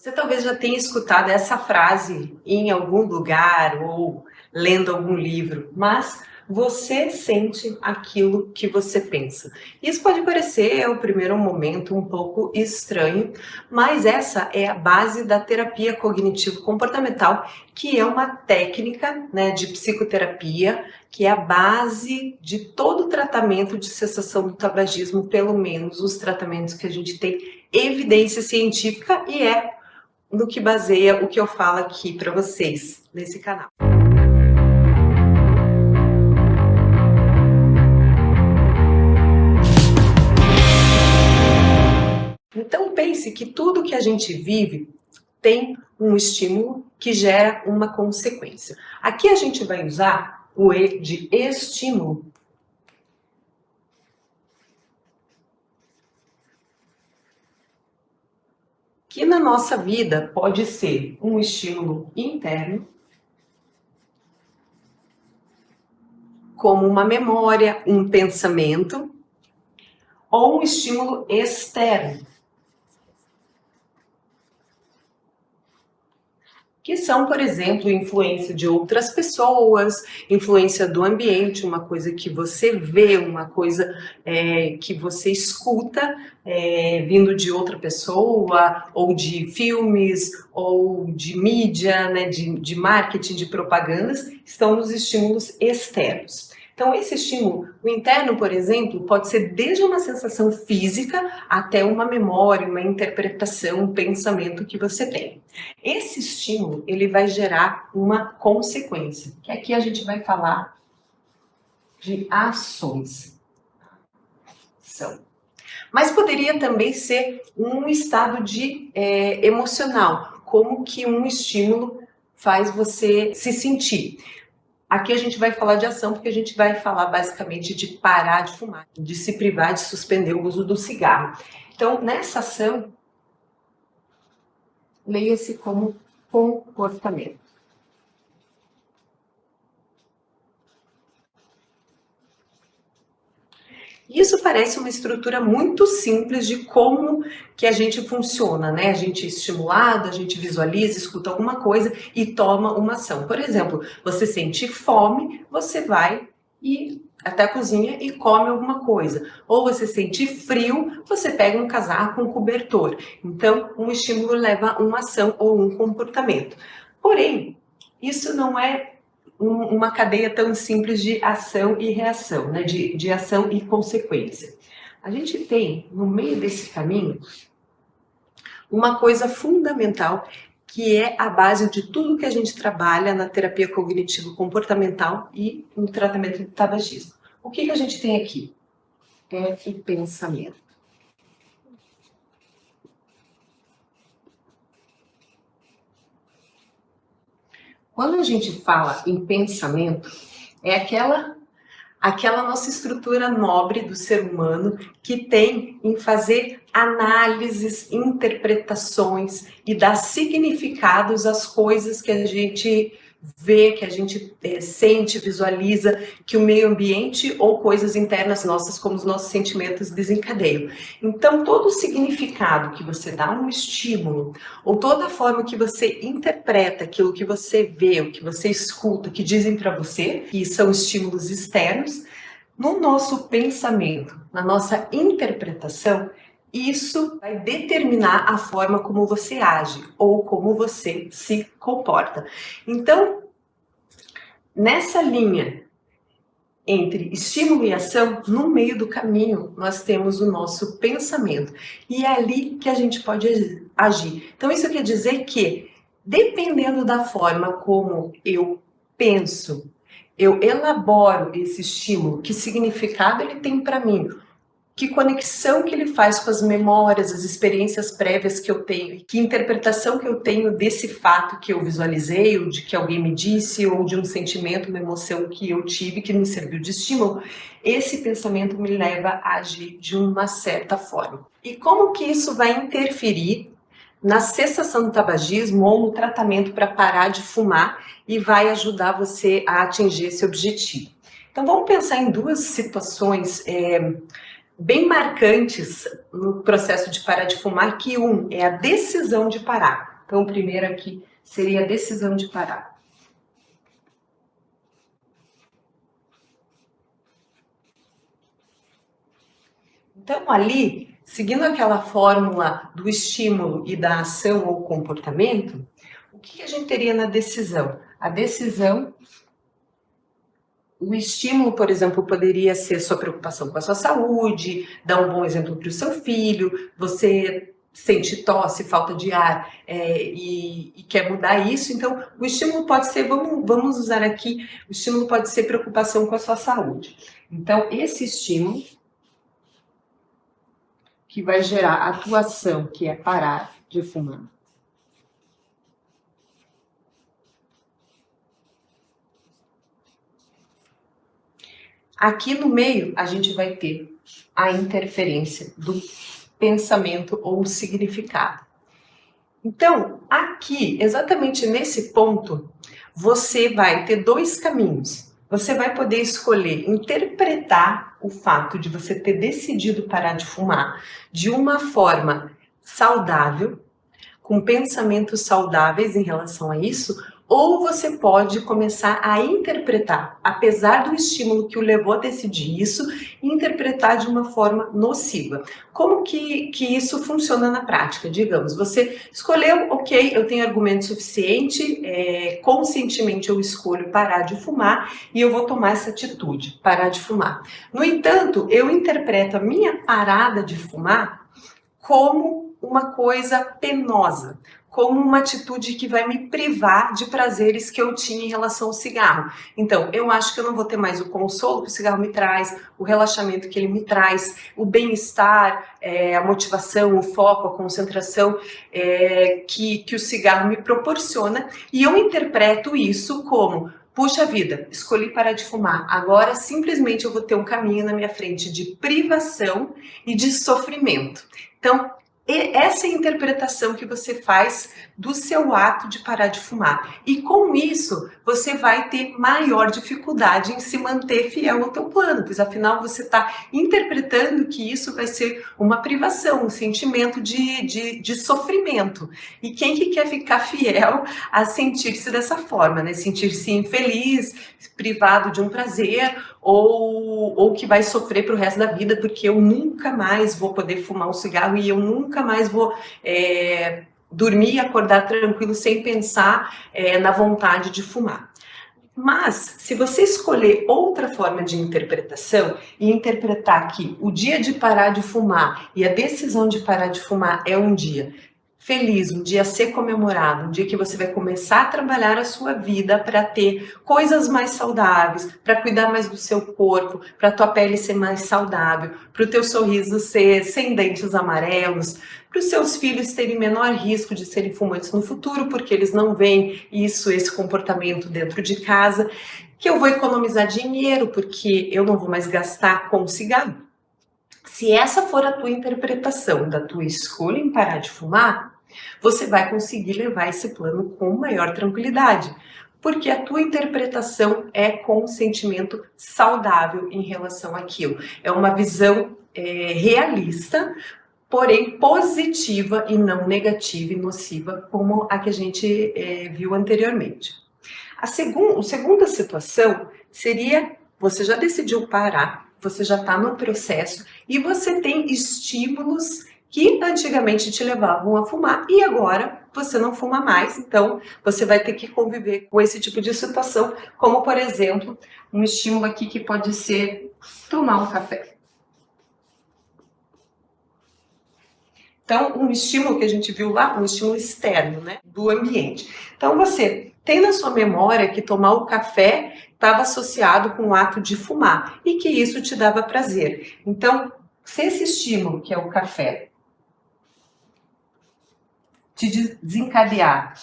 Você talvez já tenha escutado essa frase em algum lugar ou lendo algum livro, mas você sente aquilo que você pensa. Isso pode parecer, ao primeiro momento, um pouco estranho, mas essa é a base da terapia cognitivo-comportamental, que é uma técnica, né, de psicoterapia, que é a base de todo o tratamento de cessação do tabagismo, pelo menos os tratamentos que a gente tem evidência científica, e é no que baseia o que eu falo aqui para vocês nesse canal. Então pense que tudo que a gente vive tem um estímulo que gera uma consequência. Aqui a gente vai usar o E de estímulo, que na nossa vida pode ser um estímulo interno, como uma memória, um pensamento, ou um estímulo externo, que são, por exemplo, influência de outras pessoas, influência do ambiente, uma coisa que você vê, uma coisa que você escuta vindo de outra pessoa, ou de filmes, ou de mídia, né, de marketing, de propagandas, estão nos estímulos externos. Então, esse estímulo, o interno, por exemplo, pode ser desde uma sensação física até uma memória, uma interpretação, um pensamento que você tem. Esse estímulo, ele vai gerar uma consequência, que aqui a gente vai falar de ações. Mas poderia também ser um estado de emocional, como que um estímulo faz você se sentir. Aqui a gente vai falar de ação, porque a gente vai falar basicamente de parar de fumar, de se privar, de suspender o uso do cigarro. Então, nessa ação, leia-se como comportamento. Isso parece uma estrutura muito simples de como que a gente funciona, né? A gente é estimulado, a gente visualiza, escuta alguma coisa e toma uma ação. Por exemplo, você sente fome, você vai e até a cozinha e come alguma coisa. Ou você sente frio, você pega um casaco, um cobertor. Então, um estímulo leva a uma ação ou um comportamento. Porém, isso não é uma cadeia tão simples de ação e reação, né? de ação e consequência. A gente tem, no meio desse caminho, uma coisa fundamental, que é a base de tudo que a gente trabalha na terapia cognitivo-comportamental e no tratamento do tabagismo. O que a gente tem aqui? É o pensamento. Quando a gente fala em pensamento, é aquela nossa estrutura nobre do ser humano que tem em fazer análises, interpretações e dar significados às coisas que a gente vê, que a gente sente, visualiza, que o meio ambiente ou coisas internas nossas, como os nossos sentimentos, desencadeiam. Então, todo o significado que você dá um estímulo, ou toda a forma que você interpreta aquilo que você vê, o que você escuta, que dizem para você, que são estímulos externos, no nosso pensamento, na nossa interpretação, isso vai determinar a forma como você age ou como você se comporta. Então, nessa linha entre estímulo e ação, no meio do caminho, nós temos o nosso pensamento. E é ali que a gente pode agir. Então, isso quer dizer que, dependendo da forma como eu penso, eu elaboro esse estímulo, que significado ele tem para mim, que conexão que ele faz com as memórias, as experiências prévias que eu tenho, que interpretação que eu tenho desse fato que eu visualizei, ou de que alguém me disse, ou de um sentimento, uma emoção que eu tive, que me serviu de estímulo, esse pensamento me leva a agir de uma certa forma. E como que isso vai interferir na cessação do tabagismo ou no tratamento para parar de fumar e vai ajudar você a atingir esse objetivo? Então vamos pensar em duas situações bem marcantes no processo de parar de fumar, que um é a decisão de parar. Então, o primeiro aqui seria a decisão de parar. Então, ali, seguindo aquela fórmula do estímulo e da ação ou comportamento, o que a gente teria na decisão? A decisão, o estímulo, por exemplo, poderia ser sua preocupação com a sua saúde, dar um bom exemplo para o seu filho, você sente tosse, falta de ar e quer mudar isso, então o estímulo pode ser, vamos usar aqui, o estímulo pode ser preocupação com a sua saúde. Então, esse estímulo que vai gerar a atuação, que é parar de fumar. Aqui no meio, a gente vai ter a interferência do pensamento ou significado. Então, aqui, exatamente nesse ponto, você vai ter dois caminhos. Você vai poder escolher interpretar o fato de você ter decidido parar de fumar de uma forma saudável, com pensamentos saudáveis em relação a isso, ou você pode começar a interpretar, apesar do estímulo que o levou a decidir isso, interpretar de uma forma nociva. Como que isso funciona na prática? Digamos, você escolheu, ok, eu tenho argumento suficiente, conscientemente eu escolho parar de fumar e eu vou tomar essa atitude, parar de fumar. No entanto, eu interpreto a minha parada de fumar como uma coisa penosa, como uma atitude que vai me privar de prazeres que eu tinha em relação ao cigarro. Então, eu acho que eu não vou ter mais o consolo que o cigarro me traz, o relaxamento que ele me traz, o bem-estar, a motivação, o foco, a concentração que o cigarro me proporciona, e eu interpreto isso como: puxa vida, escolhi parar de fumar, agora simplesmente eu vou ter um caminho na minha frente de privação e de sofrimento. Então, essa é a interpretação que você faz do seu ato de parar de fumar. E com isso, você vai ter maior dificuldade em se manter fiel ao teu plano, pois afinal você está interpretando que isso vai ser uma privação, um sentimento de sofrimento. E quem que quer ficar fiel a sentir-se dessa forma, né? Sentir-se infeliz, privado de um prazer, ou que vai sofrer para o resto da vida, porque eu nunca mais vou poder fumar um cigarro e eu nunca mais vou dormir e acordar tranquilo sem pensar na vontade de fumar. Mas, se você escolher outra forma de interpretação e interpretar que o dia de parar de fumar e a decisão de parar de fumar é um dia feliz, um dia a ser comemorado, um dia que você vai começar a trabalhar a sua vida para ter coisas mais saudáveis, para cuidar mais do seu corpo, para a tua pele ser mais saudável, para o teu sorriso ser sem dentes amarelos, para os seus filhos terem menor risco de serem fumantes no futuro, porque eles não veem esse comportamento dentro de casa, que eu vou economizar dinheiro, porque eu não vou mais gastar com cigarro. Se essa for a tua interpretação da tua escolha em parar de fumar, você vai conseguir levar esse plano com maior tranquilidade, porque a tua interpretação é com um sentimento saudável em relação àquilo. É uma visão realista, porém positiva e não negativa e nociva, como a que a gente viu anteriormente. A segunda situação seria: você já decidiu parar, você já está no processo e você tem estímulos que antigamente te levavam a fumar e agora você não fuma mais, então você vai ter que conviver com esse tipo de situação, como por exemplo, um estímulo aqui que pode ser tomar um café. Então, um estímulo que a gente viu lá, um estímulo externo, né, do ambiente. Então, você tem na sua memória que tomar o café estava associado com o ato de fumar e que isso te dava prazer. Então, se esse estímulo, que é o café, te desencadear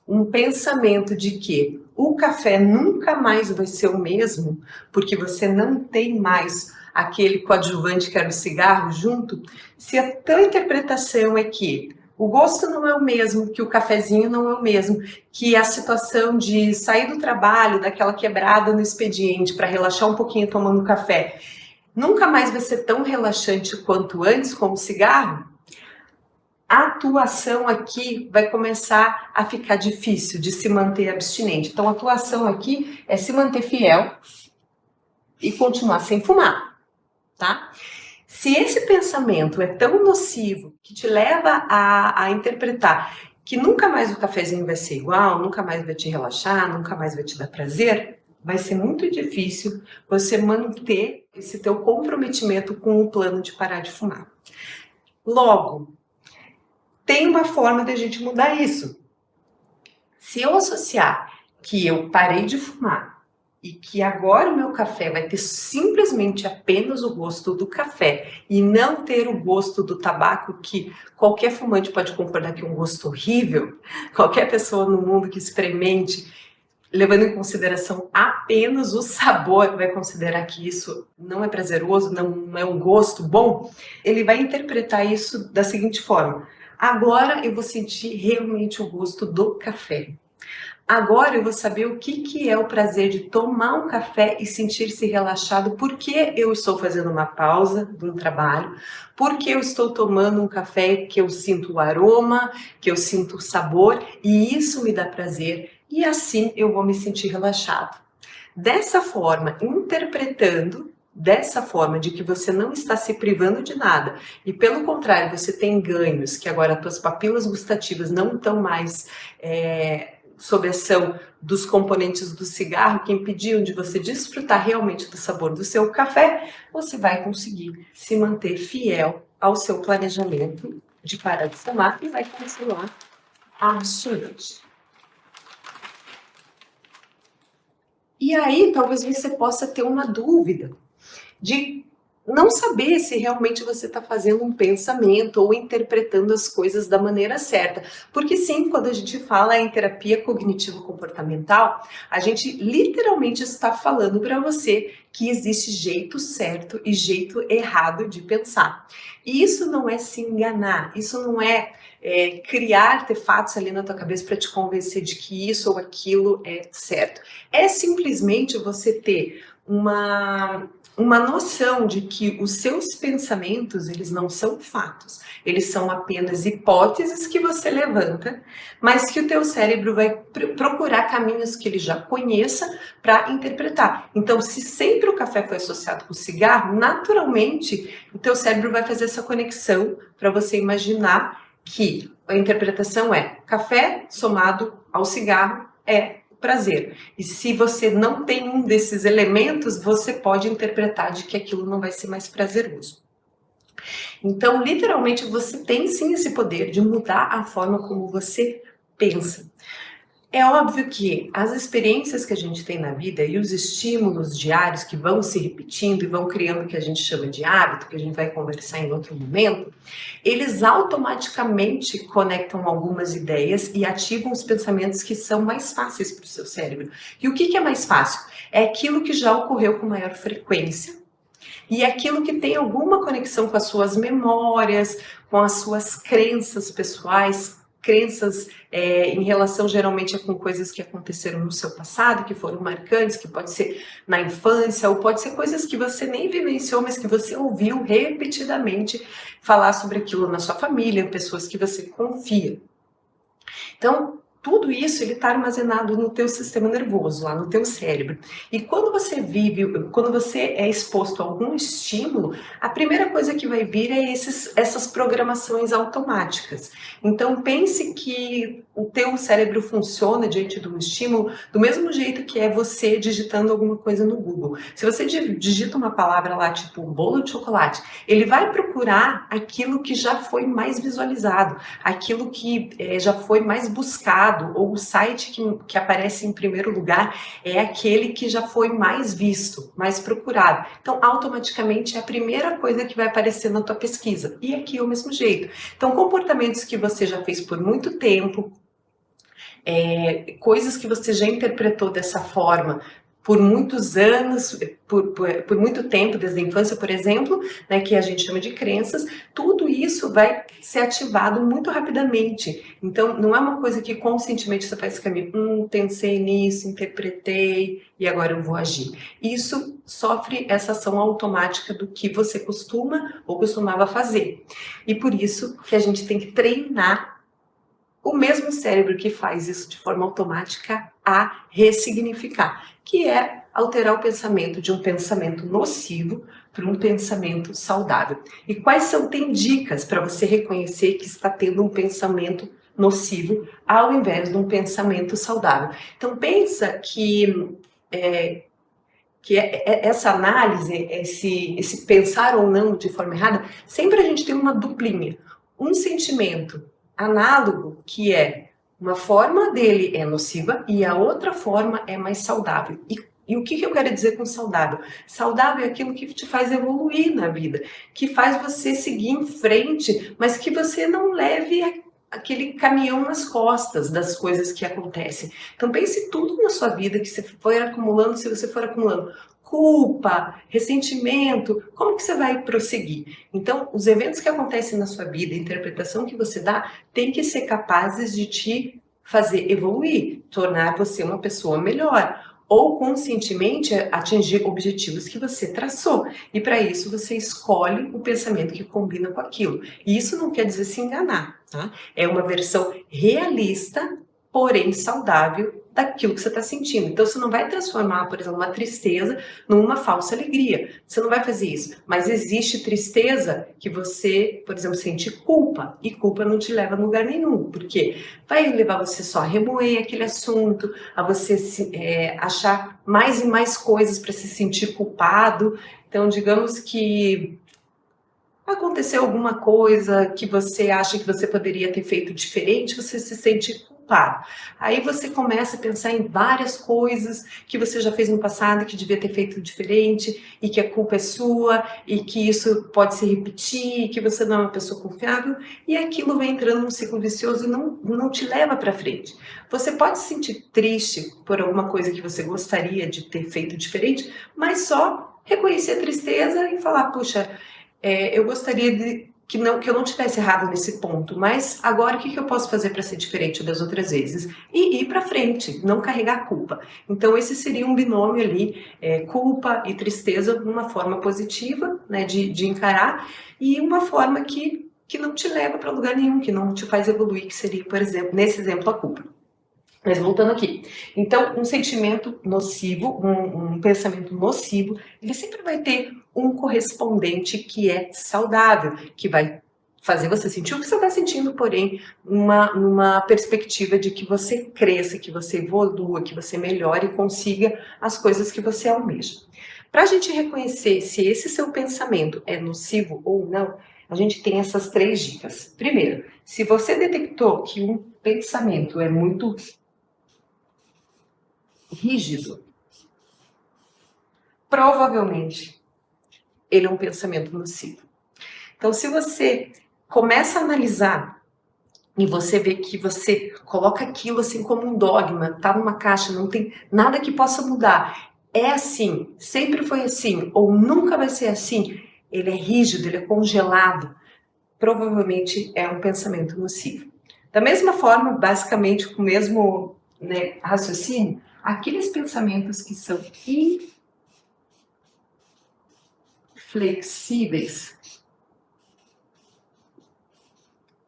um pensamento de que o café nunca mais vai ser o mesmo, porque você não tem mais aquele coadjuvante que era o cigarro junto, se a tua interpretação é que o gosto não é o mesmo, que o cafezinho não é o mesmo, que a situação de sair do trabalho, daquela quebrada no expediente para relaxar um pouquinho tomando café, Nunca mais vai ser tão relaxante quanto antes, como o cigarro. A atuação aqui vai começar a ficar difícil de se manter abstinente. Então, a atuação aqui é se manter fiel e continuar sem fumar, tá? Se esse pensamento é tão nocivo que te leva a interpretar que nunca mais o cafezinho vai ser igual, nunca mais vai te relaxar, nunca mais vai te dar prazer, vai ser muito difícil você manter esse teu comprometimento com o plano de parar de fumar. Logo, tem uma forma de a gente mudar isso. Se eu associar que eu parei de fumar e que agora o meu café vai ter simplesmente apenas o gosto do café e não ter o gosto do tabaco, que qualquer fumante pode concordar que é um gosto horrível, qualquer pessoa no mundo que experimente, levando em consideração apenas o sabor, vai considerar que isso não é prazeroso, não é um gosto bom, ele vai interpretar isso da seguinte forma: agora eu vou sentir realmente o gosto do café. Agora eu vou saber o que é o prazer de tomar um café e sentir-se relaxado, porque eu estou fazendo uma pausa do trabalho, porque eu estou tomando um café que eu sinto o aroma, que eu sinto o sabor, e isso me dá prazer, e assim eu vou me sentir relaxado. Dessa forma, interpretando dessa forma, de que você não está se privando de nada, e pelo contrário, você tem ganhos, que agora as tuas papilas gustativas não estão mais sob ação dos componentes do cigarro que impediam de você desfrutar realmente do sabor do seu café, você vai conseguir se manter fiel ao seu planejamento de parar de fumar e vai continuar abstinente. E aí, talvez você possa ter uma dúvida de não saber se realmente você está fazendo um pensamento ou interpretando as coisas da maneira certa. Porque sim, quando a gente fala em terapia cognitivo-comportamental, a gente literalmente está falando para você que existe jeito certo e jeito errado de pensar. E isso não é se enganar, isso não é criar artefatos ali na tua cabeça para te convencer de que isso ou aquilo é certo. É simplesmente você ter uma noção de que os seus pensamentos, eles não são fatos, eles são apenas hipóteses que você levanta, mas que o teu cérebro vai procurar caminhos que ele já conheça para interpretar. Então, se sempre o café foi associado com o cigarro, naturalmente o teu cérebro vai fazer essa conexão para você imaginar que a interpretação é café somado ao cigarro é prazer. E se você não tem um desses elementos, você pode interpretar de que aquilo não vai ser mais prazeroso. Então, literalmente, você tem sim esse poder de mudar a forma como você pensa. É óbvio que as experiências que a gente tem na vida e os estímulos diários que vão se repetindo e vão criando o que a gente chama de hábito, que a gente vai conversar em outro momento, eles automaticamente conectam algumas ideias e ativam os pensamentos que são mais fáceis para o seu cérebro. E o que é mais fácil? É aquilo que já ocorreu com maior frequência e aquilo que tem alguma conexão com as suas memórias, com as suas crenças pessoais, crenças em relação geralmente com coisas que aconteceram no seu passado, que foram marcantes, que pode ser na infância, ou pode ser coisas que você nem vivenciou, mas que você ouviu repetidamente falar sobre aquilo na sua família, pessoas que você confia. Então, tudo isso ele está armazenado no teu sistema nervoso, lá no teu cérebro. E quando você é exposto a algum estímulo, a primeira coisa que vai vir é essas programações automáticas. Então pense que o teu cérebro funciona diante de um estímulo do mesmo jeito que é você digitando alguma coisa no Google. Se você digita uma palavra lá, tipo bolo de chocolate, ele vai procurar aquilo que já foi mais visualizado, aquilo que já foi mais buscado, ou o site que aparece em primeiro lugar é aquele que já foi mais visto, mais procurado. Então, automaticamente é a primeira coisa que vai aparecer na tua pesquisa. E aqui é o mesmo jeito. Então, comportamentos que você já fez por muito tempo, coisas que você já interpretou dessa forma, por muitos anos, por muito tempo, desde a infância, por exemplo, né, que a gente chama de crenças, tudo isso vai ser ativado muito rapidamente. Então, não é uma coisa que conscientemente você faz esse caminho, pensei nisso, interpretei e agora eu vou agir. Isso sofre essa ação automática do que você costuma ou costumava fazer. E por isso que a gente tem que treinar o mesmo cérebro que faz isso de forma automática a ressignificar, que é alterar o pensamento de um pensamento nocivo para um pensamento saudável. E quais são, tem dicas para você reconhecer que está tendo um pensamento nocivo ao invés de um pensamento saudável. Então pensa que essa análise, esse pensar ou não de forma errada, sempre a gente tem uma duplinha. Um sentimento análogo, que é uma forma dele é nociva e a outra forma é mais saudável. E o que eu quero dizer com saudável? Saudável é aquilo que te faz evoluir na vida, que faz você seguir em frente, mas que você não leve aquele caminhão nas costas das coisas que acontecem. Então pense tudo na sua vida que você for acumulando, se você for acumulando culpa, ressentimento, como que você vai prosseguir? Então, os eventos que acontecem na sua vida, a interpretação que você dá, tem que ser capazes de te fazer evoluir, tornar você uma pessoa melhor, ou conscientemente atingir objetivos que você traçou. E para isso você escolhe o pensamento que combina com aquilo. E isso não quer dizer se enganar, tá? É uma versão realista, porém saudável, daquilo que você está sentindo. Então você não vai transformar, por exemplo, uma tristeza numa falsa alegria. Você não vai fazer isso. Mas existe tristeza que você, por exemplo, sente culpa. E culpa não te leva a lugar nenhum. Por quê? Vai levar você só a remoer aquele assunto, a você achar mais e mais coisas para se sentir culpado. Então, digamos que aconteceu alguma coisa que você acha que você poderia ter feito diferente, você se sente culpado. Aí você começa a pensar em várias coisas que você já fez no passado que devia ter feito diferente e que a culpa é sua e que isso pode se repetir e que você não é uma pessoa confiável e aquilo vai entrando num ciclo vicioso e não te leva para frente. Você pode se sentir triste por alguma coisa que você gostaria de ter feito diferente, mas só reconhecer a tristeza e falar, puxa, eu gostaria que eu não tivesse errado nesse ponto, mas agora o que eu posso fazer para ser diferente das outras vezes? E ir para frente, não carregar a culpa. Então esse seria um binômio ali, culpa e tristeza, uma forma positiva, né, de encarar, e uma forma que não te leva para lugar nenhum, que não te faz evoluir, que seria, por exemplo, nesse exemplo, a culpa. Mas voltando aqui, então um sentimento nocivo, um pensamento nocivo, ele sempre vai ter um correspondente que é saudável, que vai fazer você sentir o que você está sentindo, porém, numa perspectiva de que você cresça, que você evolua, que você melhore e consiga as coisas que você almeja. Para a gente reconhecer se esse seu pensamento é nocivo ou não, a gente tem essas 3 dicas. Primeiro, se você detectou que um pensamento é muito rígido, provavelmente ele é um pensamento nocivo. Então, se você começa a analisar e você vê que você coloca aquilo assim como um dogma, tá numa caixa, não tem nada que possa mudar, é assim, sempre foi assim, ou nunca vai ser assim, ele é rígido, ele é congelado, provavelmente é um pensamento nocivo. Da mesma forma, basicamente com o mesmo raciocínio, aqueles pensamentos que são inflexíveis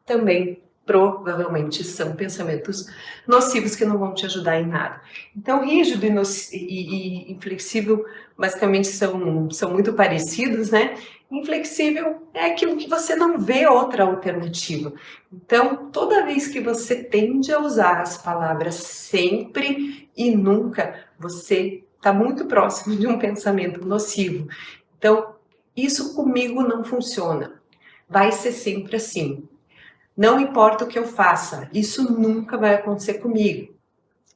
também provavelmente são pensamentos nocivos que não vão te ajudar em nada. Então, rígido e inflexível basicamente são muito parecidos, né? Inflexível é aquilo que você não vê outra alternativa. Então, toda vez que você tende a usar as palavras sempre e nunca, você está muito próximo de um pensamento nocivo. Então, isso comigo não funciona. Vai ser sempre assim. Não importa o que eu faça, isso nunca vai acontecer comigo.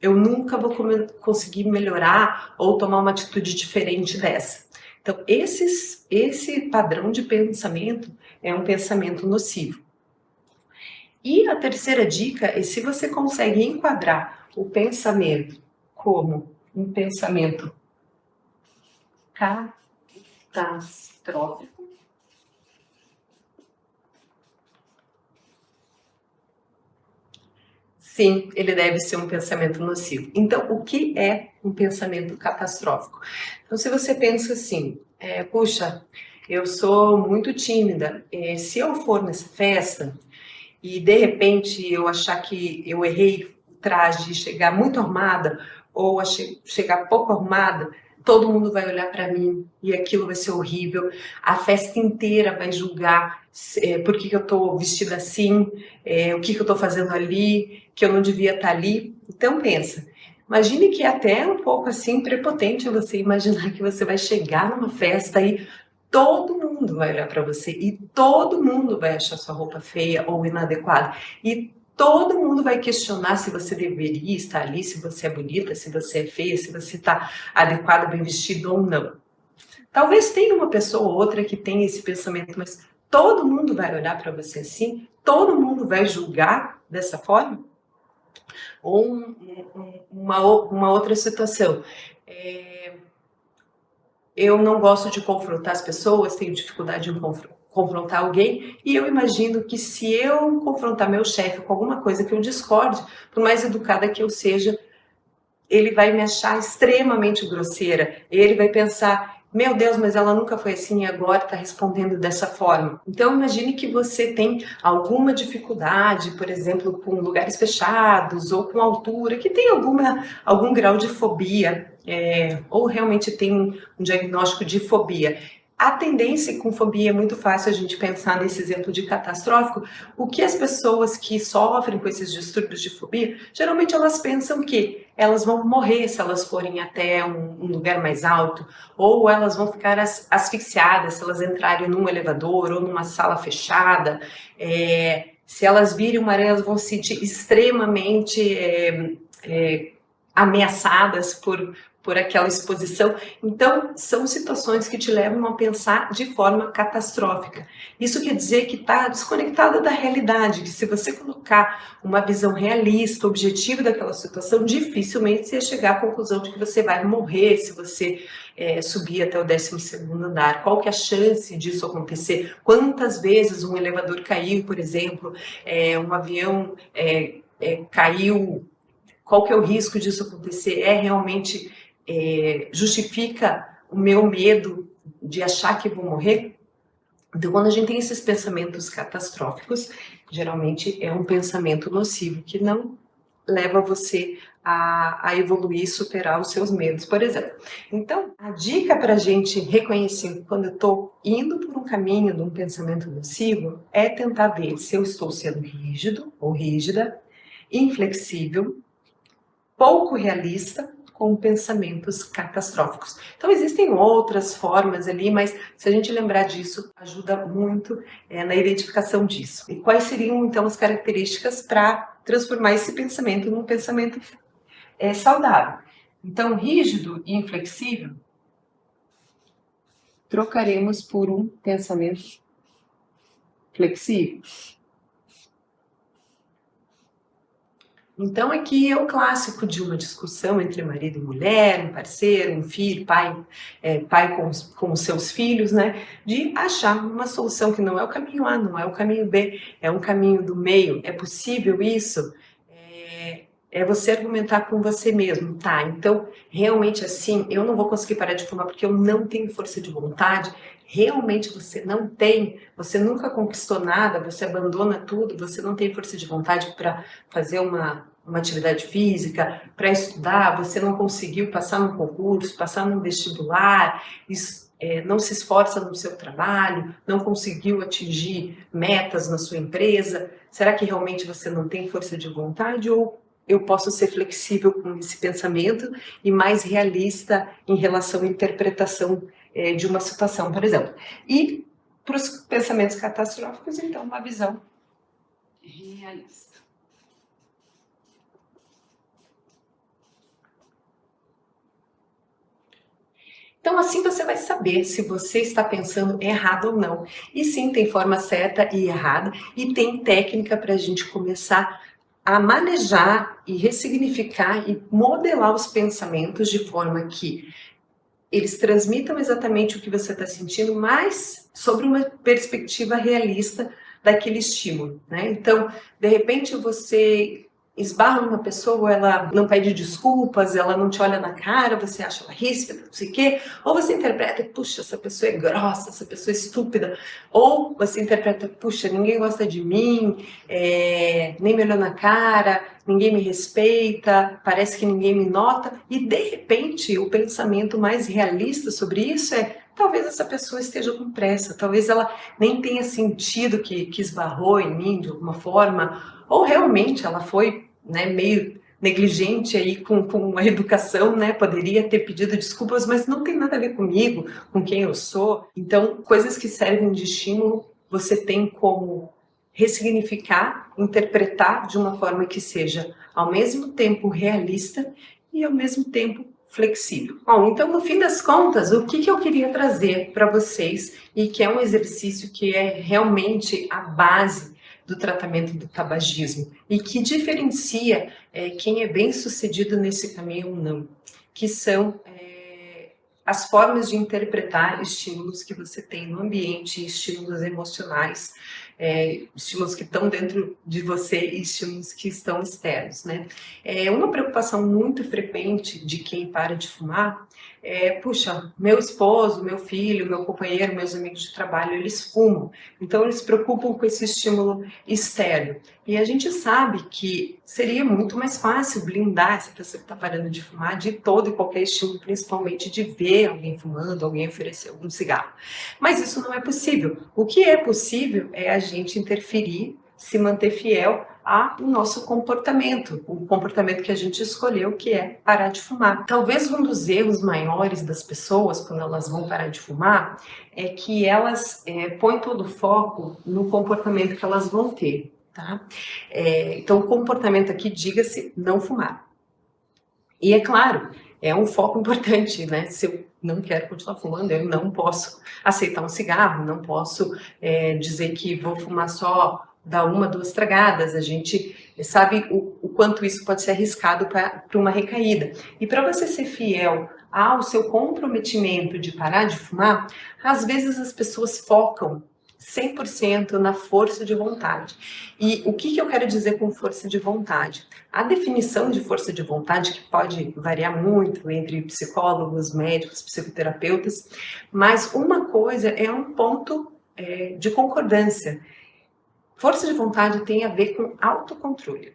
Eu nunca vou conseguir melhorar ou tomar uma atitude diferente dessa. Então, esse padrão de pensamento é um pensamento nocivo. E a terceira dica é se você consegue enquadrar o pensamento como um pensamento catastrófico. Sim, ele deve ser um pensamento nocivo. Então, o que é um pensamento catastrófico? Então, se você pensa assim, puxa, eu sou muito tímida, se eu for nessa festa e de repente eu achar que eu errei o traje de chegar muito arrumada ou chegar pouco arrumada, todo mundo vai olhar para mim e aquilo vai ser horrível. A festa inteira vai julgar por que eu estou vestida assim, o que eu estou fazendo ali, que eu não devia estar ali. Então pensa, imagine que é até um pouco assim prepotente você imaginar que você vai chegar numa festa e todo mundo vai olhar para você e todo mundo vai achar sua roupa feia ou inadequada. E todo mundo vai questionar se você deveria estar ali, se você é bonita, se você é feia, se você está adequada, bem vestida ou não. Talvez tenha uma pessoa ou outra que tenha esse pensamento, mas todo mundo vai olhar para você assim? Todo mundo vai julgar dessa forma? Ou uma outra situação. Eu não gosto de confrontar as pessoas, tenho dificuldade em confrontar alguém, e eu imagino que se eu confrontar meu chefe com alguma coisa que eu discorde, por mais educada que eu seja, ele vai me achar extremamente grosseira, ele vai pensar, meu Deus, mas ela nunca foi assim e agora está respondendo dessa forma. Então imagine que você tem alguma dificuldade, por exemplo, com lugares fechados ou com altura, que tem algum grau de fobia, ou realmente tem um diagnóstico de fobia. A tendência com fobia é muito fácil a gente pensar nesse exemplo de catastrófico. O que as pessoas que sofrem com esses distúrbios de fobia, geralmente elas pensam que elas vão morrer se elas forem até um lugar mais alto, ou elas vão ficar asfixiadas se elas entrarem num elevador ou numa sala fechada. Se elas virem uma aranha, elas vão se sentir extremamente ameaçadas por aquela exposição. Então, são situações que te levam a pensar de forma catastrófica. Isso quer dizer que está desconectada da realidade, que se você colocar uma visão realista, objetiva daquela situação, dificilmente você ia chegar à conclusão de que você vai morrer se você subir até o 12º andar. Qual que é a chance disso acontecer? Quantas vezes um elevador caiu, por exemplo, um avião caiu? Qual que é o risco disso acontecer? Realmente justifica o meu medo de achar que vou morrer? Então, quando a gente tem esses pensamentos catastróficos, geralmente é um pensamento nocivo que não leva você a evoluir e superar os seus medos, por exemplo. Então, a dica para a gente reconhecer quando eu estou indo por um caminho de um pensamento nocivo é tentar ver se eu estou sendo rígido ou rígida, inflexível, pouco realista, com pensamentos catastróficos. Então existem outras formas ali, mas se a gente lembrar disso, ajuda muito na identificação disso. E quais seriam então as características para transformar esse pensamento num pensamento saudável? Então, rígido e inflexível, trocaremos por um pensamento flexível. Então aqui é o clássico de uma discussão entre marido e mulher, um parceiro, um filho, pai com os seus filhos, né? De achar uma solução que não é o caminho A, não é o caminho B, é um caminho do meio. É possível isso? É você argumentar com você mesmo, tá? Então, realmente assim, eu não vou conseguir parar de fumar porque eu não tenho força de vontade. Realmente você não tem, você nunca conquistou nada, você abandona tudo, você não tem força de vontade para fazer uma atividade física, para estudar, você não conseguiu passar no concurso, passar no vestibular, não se esforça no seu trabalho, não conseguiu atingir metas na sua empresa. Será que realmente você não tem força de vontade ou eu posso ser flexível com esse pensamento e mais realista em relação à interpretação de uma situação, por exemplo? E para os pensamentos catastróficos, então, uma visão realista. Então, assim você vai saber se você está pensando errado ou não. E sim, tem forma certa e errada, e tem técnica para a gente começar a manejar e ressignificar e modelar os pensamentos de forma que eles transmitam exatamente o que você está sentindo, mas sobre uma perspectiva realista daquele estímulo, né? Então, de repente você esbarra numa pessoa, ela não pede desculpas, ela não te olha na cara, você acha ela ríspida, não sei o quê, ou você interpreta, puxa, essa pessoa é grossa, essa pessoa é estúpida, ou você interpreta, puxa, ninguém gosta de mim, nem me olhou na cara, ninguém me respeita, parece que ninguém me nota, e de repente o pensamento mais realista sobre isso é: talvez essa pessoa esteja com pressa, talvez ela nem tenha sentido que esbarrou em mim de alguma forma, ou realmente ela foi, né, meio negligente aí com a educação, né, poderia ter pedido desculpas, mas não tem nada a ver comigo, com quem eu sou. Então, coisas que servem de estímulo, você tem como ressignificar, interpretar de uma forma que seja ao mesmo tempo realista e ao mesmo tempo flexível. Bom, então no fim das contas, o que eu queria trazer para vocês, e que é um exercício que é realmente a base do tratamento do tabagismo e que diferencia quem é bem sucedido nesse caminho ou não, que são as formas de interpretar estímulos que você tem no ambiente, estímulos emocionais, estímulos que estão dentro de você e estímulos que estão externos, né? Uma preocupação muito frequente de quem para de fumar puxa, meu esposo, meu filho, meu companheiro, meus amigos de trabalho, eles fumam, então eles se preocupam com esse estímulo externo. E a gente sabe que seria muito mais fácil blindar essa pessoa que está parando de fumar de todo e qualquer estímulo, principalmente de ver alguém fumando, alguém oferecer algum cigarro. Mas isso não é possível. O que é possível é a gente interferir, se manter fiel ao nosso comportamento, o comportamento que a gente escolheu, que é parar de fumar. Talvez um dos erros maiores das pessoas, quando elas vão parar de fumar, é que elas põem todo o foco no comportamento que elas vão ter. Tá? Então, o comportamento aqui, diga-se, não fumar. E é claro, é um foco importante, né? Se eu não quero continuar fumando, eu não posso aceitar um cigarro, não posso dizer que vou fumar só dar uma, duas tragadas. A gente sabe o quanto isso pode ser arriscado para uma recaída. E para você ser fiel ao seu comprometimento de parar de fumar, às vezes as pessoas focam 100% na força de vontade. E o que eu quero dizer com força de vontade? A definição de força de vontade, que pode variar muito entre psicólogos, médicos, psicoterapeutas, mas uma coisa é um ponto de concordância. Força de vontade tem a ver com autocontrole.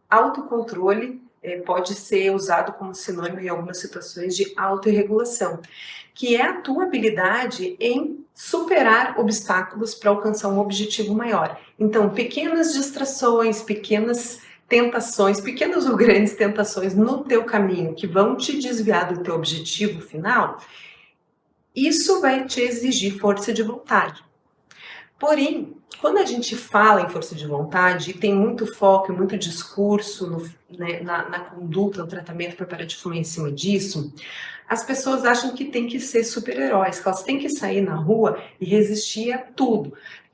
Autocontrole pode ser usado como sinônimo em algumas situações de autorregulação, que é a tua habilidade em superar obstáculos para alcançar um objetivo maior. Então, pequenas distrações, pequenas tentações, pequenas ou grandes tentações no teu caminho que vão te desviar do teu objetivo final, isso vai te exigir força de vontade. Porém, quando a gente fala em força de vontade, e tem muito foco e muito discurso na conduta, no tratamento para parar de fumar em cima disso, as pessoas acham que tem que ser super-heróis, que elas têm que sair na rua e resistir a tudo.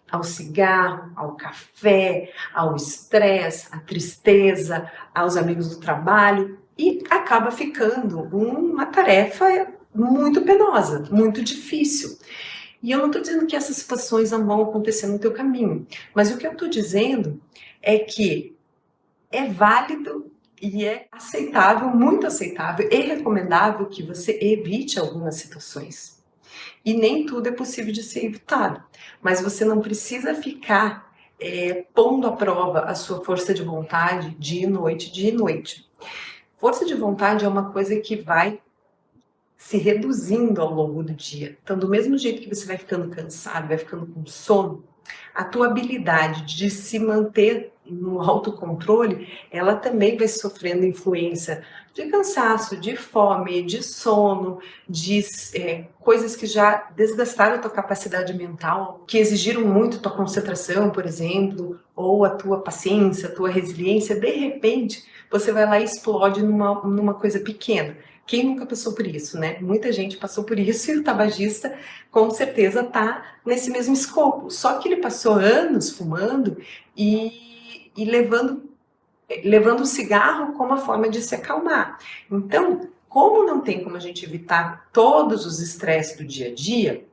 Ao cigarro, ao café, ao estresse, à tristeza, aos amigos do trabalho, e acaba ficando uma tarefa muito penosa, muito difícil. E eu não estou dizendo que essas situações não vão acontecer no teu caminho, mas o que eu estou dizendo é que é válido e é aceitável, muito aceitável e recomendável que você evite algumas situações. E nem tudo é possível de ser evitado, mas você não precisa ficar pondo à prova a sua força de vontade dia e noite, dia e noite. Força de vontade é uma coisa que vai se reduzindo ao longo do dia. Então, do mesmo jeito que você vai ficando cansado, vai ficando com sono, a tua habilidade de se manter no autocontrole, ela também vai sofrendo influência de cansaço, de fome, de sono, de coisas que já desgastaram a tua capacidade mental, que exigiram muito tua concentração, por exemplo, ou a tua paciência, a tua resiliência. De repente, você vai lá e explode numa coisa pequena. Quem nunca passou por isso, né? Muita gente passou por isso e o tabagista com certeza está nesse mesmo escopo. Só que ele passou anos fumando e levando o cigarro como uma forma de se acalmar. Então, Como não tem como a gente evitar todos os estresses do dia a dia,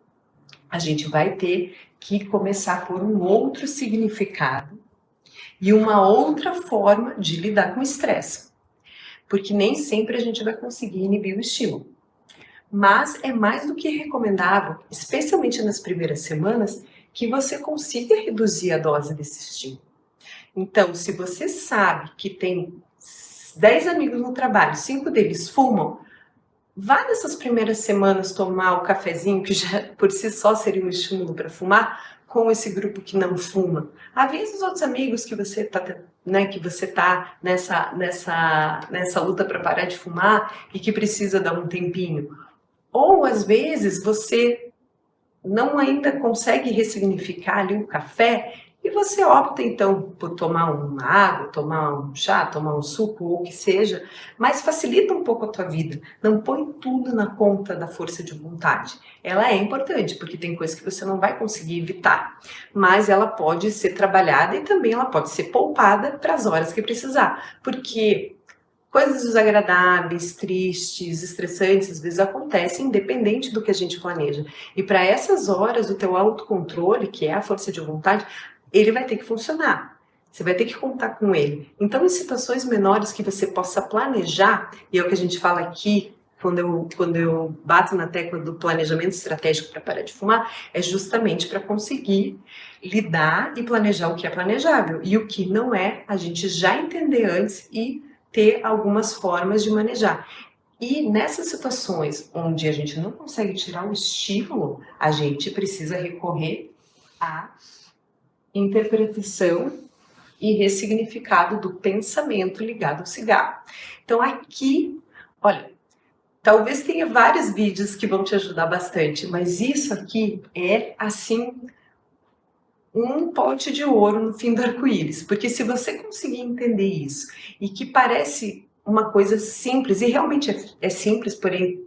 a gente vai ter que começar por um outro significado e uma outra forma de lidar com o estresse. Porque nem sempre a gente vai conseguir inibir o estímulo. Mas é mais do que recomendável, especialmente nas primeiras semanas, que você consiga reduzir a dose desse estímulo. Então, se você sabe que tem 10 amigos no trabalho, 5 deles fumam, vá nessas primeiras semanas tomar o cafezinho, que já por si só seria um estímulo para fumar, com esse grupo que não fuma. Avise os outros amigos que você está nessa luta para parar de fumar e que precisa dar um tempinho. Ou às vezes você não ainda consegue ressignificar ali o café e você opta então por tomar uma água, tomar um chá, tomar um suco ou o que seja, mas facilita um pouco a tua vida. Não põe tudo na conta da força de vontade. Ela é importante porque tem coisas que você não vai conseguir evitar, mas ela pode ser trabalhada e também ela pode ser poupada para as horas que precisar, porque coisas desagradáveis, tristes, estressantes, às vezes acontecem independente do que a gente planeja. E para essas horas, o teu autocontrole, que é a força de vontade, ele vai ter que funcionar. Você vai ter que contar com ele. Então, em situações menores que você possa planejar, e é o que a gente fala aqui, quando eu bato na tecla do planejamento estratégico para parar de fumar, é justamente para conseguir lidar e planejar o que é planejável. E o que não é, a gente já entender antes e ter algumas formas de manejar. E nessas situações onde a gente não consegue tirar o estímulo, a gente precisa recorrer à interpretação e ressignificado do pensamento ligado ao cigarro. Então aqui, olha, talvez tenha vários vídeos que vão te ajudar bastante, mas isso aqui é assim um pote de ouro no fim do arco-íris, porque se você conseguir entender isso e que parece uma coisa simples, e realmente é simples, porém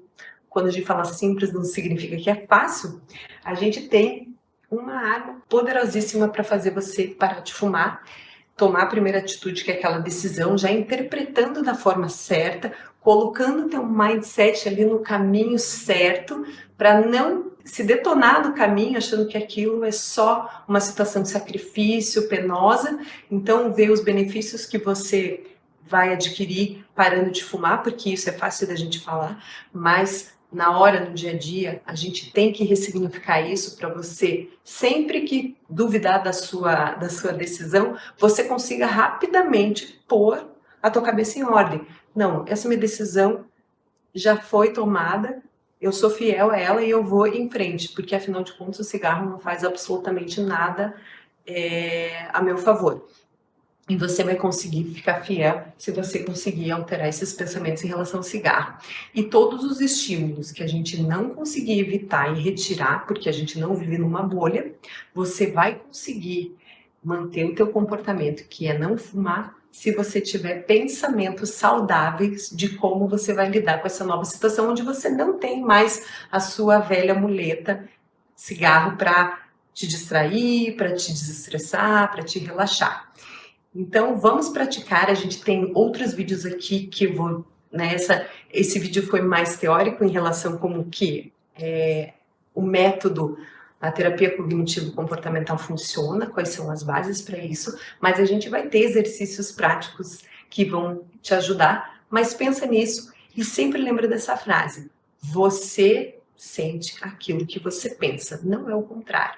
quando a gente fala simples não significa que é fácil, a gente tem uma arma poderosíssima para fazer você parar de fumar, tomar a primeira atitude, que é aquela decisão, já interpretando da forma certa, colocando teu mindset ali no caminho certo, para não se detonar no caminho, achando que aquilo é só uma situação de sacrifício, penosa. Então, ver os benefícios que você vai adquirir parando de fumar, porque isso é fácil da gente falar, mas na hora, no dia a dia, a gente tem que ressignificar isso para você, sempre que duvidar da sua decisão, você consiga rapidamente pôr a tua cabeça em ordem. Não, essa minha decisão já foi tomada, eu sou fiel a ela e eu vou em frente, porque afinal de contas o cigarro não faz absolutamente nada a meu favor. E você vai conseguir ficar fiel se você conseguir alterar esses pensamentos em relação ao cigarro. E todos os estímulos que a gente não conseguir evitar e retirar, porque a gente não vive numa bolha, você vai conseguir manter o teu comportamento, que é não fumar, se você tiver pensamentos saudáveis de como você vai lidar com essa nova situação, onde você não tem mais a sua velha muleta, cigarro, para te distrair, para te desestressar, para te relaxar. Então, vamos praticar. A gente tem outros vídeos aqui que eu vou... esse vídeo foi mais teórico em relação como que o método, a terapia cognitivo-comportamental funciona, quais são as bases para isso, mas a gente vai ter exercícios práticos que vão te ajudar, mas pensa nisso e sempre lembra dessa frase: você sente aquilo que você pensa, não é o contrário.